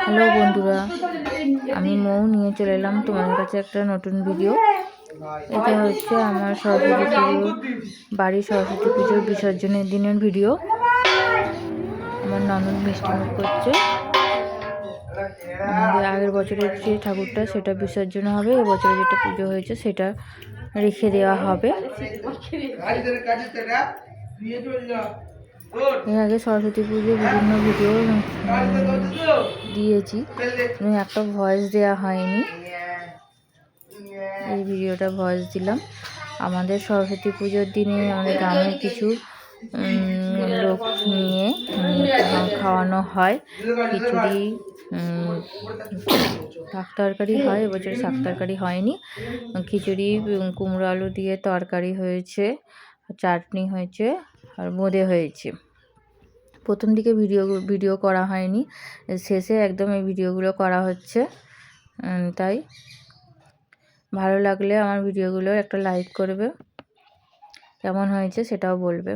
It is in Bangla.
হ্যালো বন্ধুরা, আমি মৌ নিয়ে চলে এলাম তোমাদের কাছে একটা নতুন ভিডিও। এটা হচ্ছে আমার সরস্বতী পুজো, বাড়ির সরস্বতী পুজোর বিসর্জনের দিনের ভিডিও। আমার ননদ মিষ্টিমুখ করছে। আমাদের আগের বছরের যে ঠাকুরটা সেটা বিসর্জন হবে, এবছরে যেটা পুজো হয়েছে সেটা রেখে দেওয়া হবে। এর আগে সরস্বতী পুজোর বিভিন্ন ভিডিও দিয়েছি, একটা ভয়েস দেওয়া হয়নি। এই ভিডিওটা ভয়েস দিলাম। আমাদের সরস্বতী পুজোর দিনে আমাদের গ্রামের কিছু লোক নিয়ে খাওয়ানো হয়। খিচুড়ি, শাক তরকারি হয়। এবছর শাক তরকারি হয়নি, খিচুড়ি, কুমড়ো আলু দিয়ে তরকারি হয়েছে, চাটনি হয়েছে আর বোঁদে হয়েছে। প্রথম দিকে ভিডিও করা হয়নি, শেষে একদম এই ভিডিওগুলো করা হচ্ছে। তাই ভালো লাগলে আমার ভিডিওগুলো একটা লাইক করবে, কেমন হয়েছে সেটাও বলবে।